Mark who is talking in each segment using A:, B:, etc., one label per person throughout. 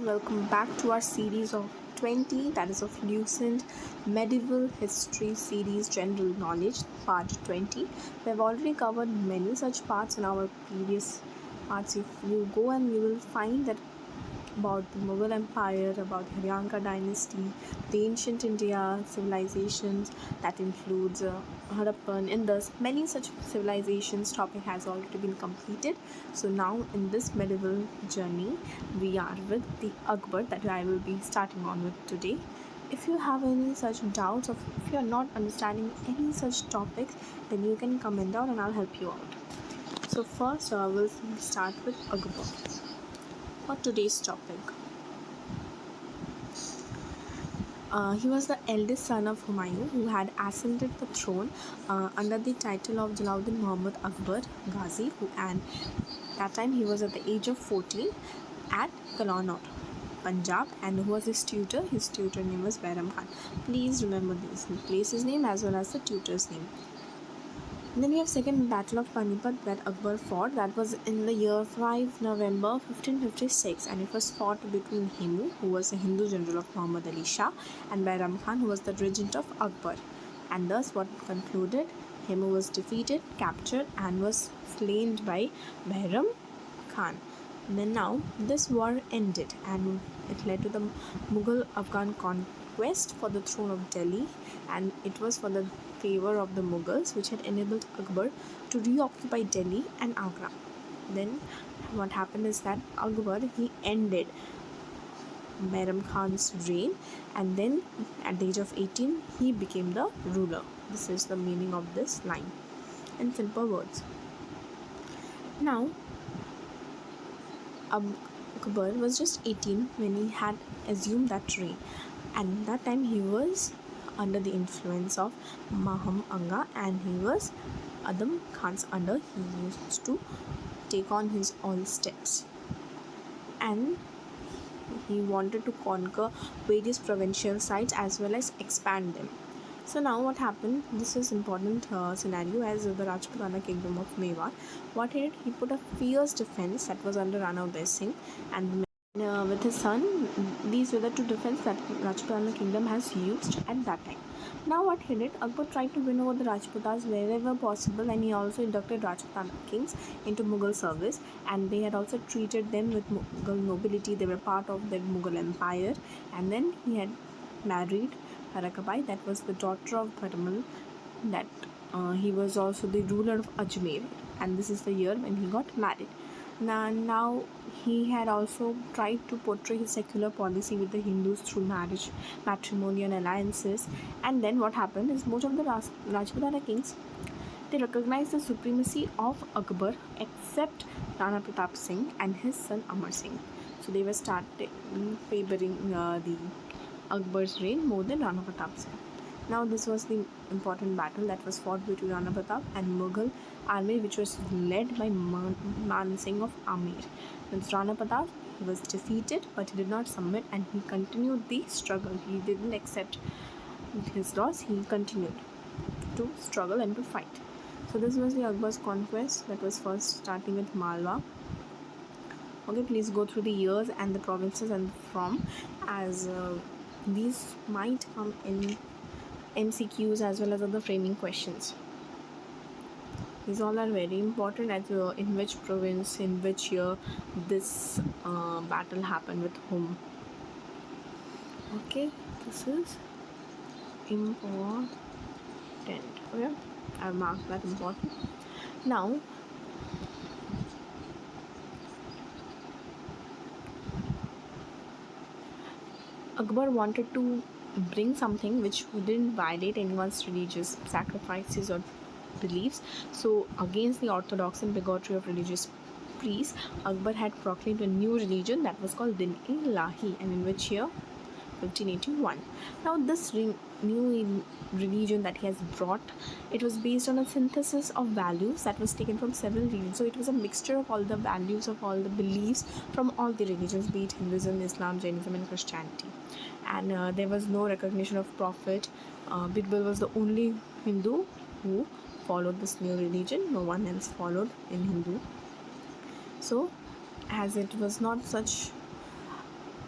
A: Welcome back to our series of 20, that is of Lucent Medieval History Series General Knowledge, Part 20. We have already covered many such parts in our previous parts. If you go and you will find that about the Mughal Empire, about Haryanka dynasty, the ancient India civilizations that includes Harappan, Indus, many such civilizations topic has already been completed. So now in this medieval journey, we are with the Akbar that I will be starting on with today. If you have any such doubts or if you are not understanding any such topics, then you can comment down and I'll help you out. So first we'll start with Akbar. For today's topic, he was the eldest son of Humayun, who had ascended the throne under the title of Jalauddin Muhammad Akbar Ghazi, and that time he was at the age of 14 at Kalonot, Punjab, and who was his tutor? His tutor name was Bairam Khan. Please remember this place's name as well as the tutor's name. And then we have Second Battle of Panipat that Akbar fought. That was in the year 5 November 1556, and it was fought between Hemu, who was a Hindu general of Muhammad Ali Shah, and Bairam Khan, who was the regent of Akbar. And thus, what concluded? Hemu was defeated, captured, and was slain by Bairam Khan. And then now this war ended, and it led to the Mughal Afghan conquest for the throne of Delhi, and it was for the favor of the Mughals, which had enabled Akbar to reoccupy Delhi and Agra. Then what happened is that Akbar, he ended Bairam Khan's reign, and then at the age of 18 he became the ruler. This is the meaning of this line in simple words. Now Akbar was just 18 when he had assumed that reign, and that time he was under the influence of Maham Anga, and he was Adam Khan's under. He used to take on his own steps, and he wanted to conquer various provincial sites as well as expand them. So now what happened, this is important scenario as the Rajputana kingdom of Mewar. What he did, he put a fierce defense that was under Rana Uday Singh, and with his son, these were the two defense that Rajputana kingdom has used at that time. Now what he did, Akbar tried to win over the Rajputas wherever possible, and he also inducted Rajputana kings into Mughal service, and they had also treated them with Mughal nobility. They were part of the Mughal Empire, and then he had married Harakabai, that was the daughter of Bharmal, that he was also the ruler of Ajmer, and this is the year when he got married. Now he had also tried to portray his secular policy with the Hindus through marriage, matrimonial alliances, and then what happened is most of the Rajputana kings, they recognized the supremacy of Akbar except Rana Pratap Singh and his son Amar Singh. So they were started favoring the Akbar's reign more than Rana Pratap Singh. Now this was the important battle that was fought between Rana Pratap and Mughal army, which was led by Man Singh of Amir. With Rana Pratap, he was defeated, but he did not submit, and he continued the struggle. He didn't accept his loss. He continued to struggle and to fight. So this was the Akbar's conquest that was first starting with Malwa. Okay, please go through the years and the provinces and from, as these might come in MCQs as well as other framing questions. These all are very important, as in which province, in which year this battle happened with whom. Okay, this is important. Okay, I've marked that important. Now Akbar wanted to bring something which wouldn't violate anyone's religious sacrifices or beliefs. So against the orthodox and bigotry of religious priests, Akbar had proclaimed a new religion that was called Din-i-Ilahi, and in which year? 1581. Now this new religion that he has brought, it was based on a synthesis of values that was taken from several religions. So it was a mixture of all the values of all the beliefs from all the religions, be it Hinduism, Islam, Jainism and Christianity. And there was no recognition of prophet. Birbal was the only Hindu who followed this new religion. No one else followed in Hindu. So as it was not such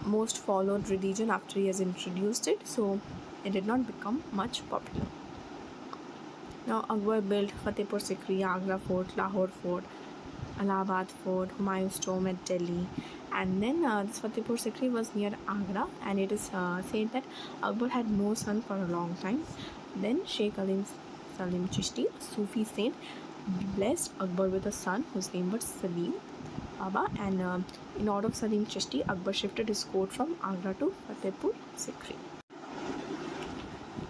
A: most followed religion after he has introduced it, so it did not become much popular. Now Akbar built Fatehpur Sikri, Agra Fort, Lahore Fort, Allahabad Fort, Humayun's tomb at Delhi, and then this Fatehpur Sikri was near Agra, and it is said that Akbar had no son for a long time. Then Sheikh Salim Chishti, a Sufi saint, blessed Akbar with a son whose name was Salim Baba, and in honor of Salim Chishti, Akbar shifted his court from Agra to Fatehpur Sikri.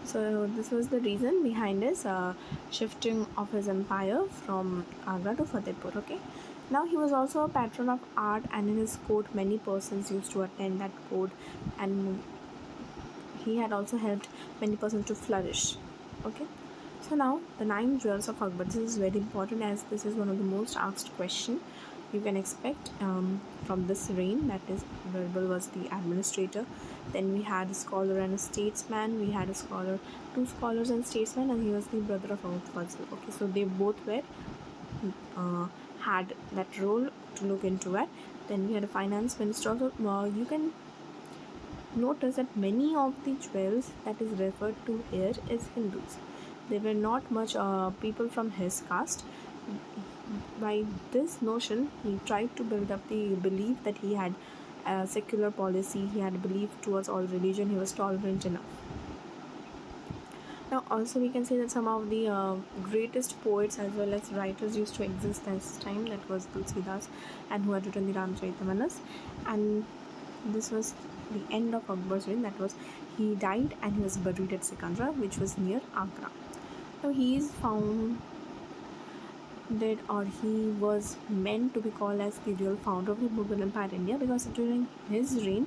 A: So this was the reason behind his shifting of his empire from Agra to Fatehpur. Okay. Now he was also a patron of art, and in his court many persons used to attend that court, and he had also helped many persons to flourish. Okay. So now the 9 jewels of Akbar. This is very important as this is one of the most asked question you can expect from this reign. That is, Birbal was the administrator. Then we had a scholar and a statesman. We had a scholar, 2 scholars and statesman, and he was the brother of Fazl. Okay, so they both were had that role to look into it. Then we had a finance minister. Also, you can notice that many of the jewels that is referred to here is Hindus. There were not much people from his caste. By this notion, he tried to build up the belief that he had a secular policy, he had a belief towards all religion, he was tolerant enough. Now also we can say that some of the greatest poets as well as writers used to exist at this time, that was Tulsidas, and who had written the Ramcharitamanas, and this was the end of Akbar's reign. That was, he died and he was buried at Sikandra, which was near Agra. Now he is found that, or he was meant to be called as the real founder of the Mughal Empire in India, because during his reign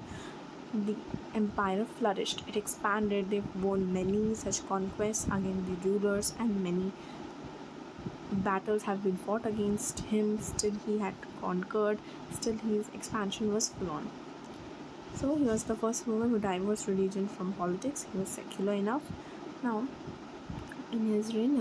A: the empire flourished, it expanded, they won many such conquests against the rulers, and many battles have been fought against him. Still he had conquered, still his expansion was full on. So he was the first ruler who divorced religion from politics. He was secular enough. Now in his reign,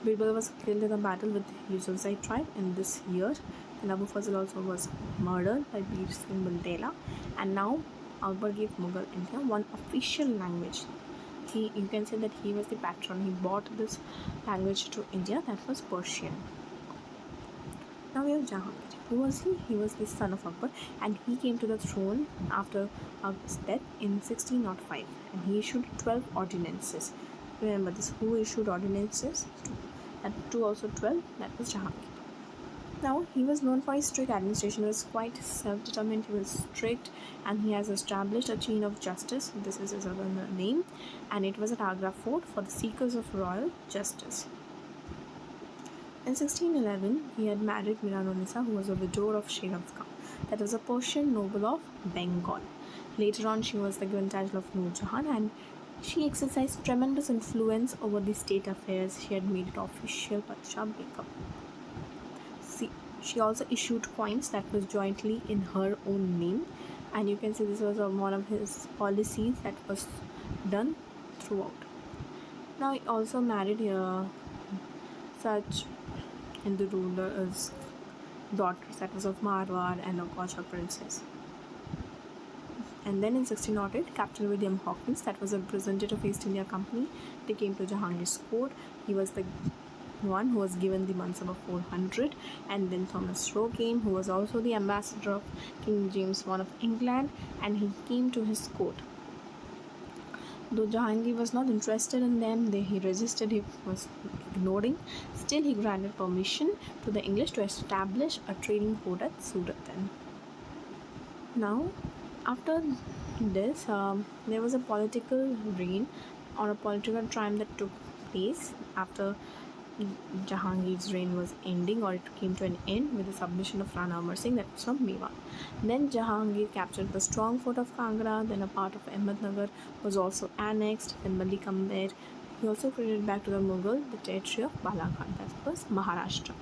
A: Birbal was killed in a battle with the Yusufzai tribe in this year. And Abu Fazl also was murdered by Bir Singh Bundela. And now Akbar gave Mughal India one official language. You can say that he was the patron. He brought this language to India, that was Persian. Now we have Jahangir. Who was he? He was the son of Akbar, and he came to the throne after Akbar's death in 1605, and he issued 12 ordinances. Remember this, who issued ordinances? And 2 also 12, that was Jahangir. Now he was known for his strict administration. He was quite self-determined, he was strict, and he has established a chain of justice. This is his other name, and it was at Agra Fort for the seekers of royal justice. In 1611, he had married Miranonisa, who was a widow of Shiraz Khan, that was a Persian noble of Bengal. Later on, she was the given title of Noor Jahan, and she exercised tremendous influence over the state affairs. She had made it official Pacha Begum. She also issued coins that was jointly in her own name, and you can see this was one of his policies that was done throughout. Now he also married such Hindu rulers' daughters, that was of Marwar and of Gauja princess. And then in 1608, Captain William Hawkins, that was a representative of East India Company, they came to Jahangir's court. He was the one who was given the Mansab of 400, and then Thomas Roe came, who was also the ambassador of King James I of England, and he came to his court. Though Jahangir was not interested in them, he resisted, he was ignoring, still he granted permission to the English to establish a trading port at Surat. Now after this, there was a political reign or a political triumph that took place after Jahangir's reign was ending, or it came to an end with the submission of Rana Amar Singh, that was from Mewar. Then Jahangir captured the strong fort of Kangra, then a part of Ahmednagar was also annexed, then Malik Amber. He also credited back to the Mughal the territory of Balaghat, that was Maharashtra.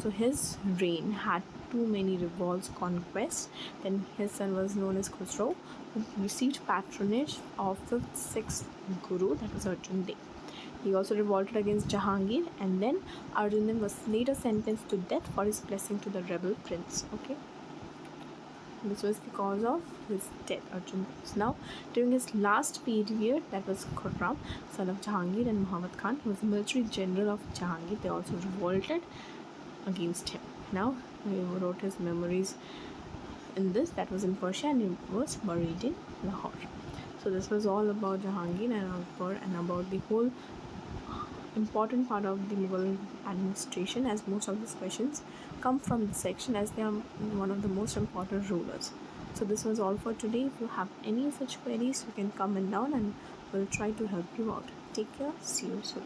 A: So his reign had too many revolts, conquests. Then his son was known as Khusro, who received patronage of the 6th Guru, that was Arjan Dev. He also revolted against Jahangir, and then Arjan Dev was later sentenced to death for his blessing to the rebel prince. Okay. This was the cause of his death, Arjun. Now, during his last period, that was Khurram, son of Jahangir and Muhammad Khan, who was the military general of Jahangir. They also revolted against him. Now, he wrote his memories in this, that was in Persia, and he was buried in Lahore. So this was all about Jahangir and Akbar and about the whole important part of the Mughal administration, as most of these questions come from this section, as they are one of the most important rulers. So this was all for today. If you have any such queries, you can comment down and we'll try to help you out. Take care. See you soon.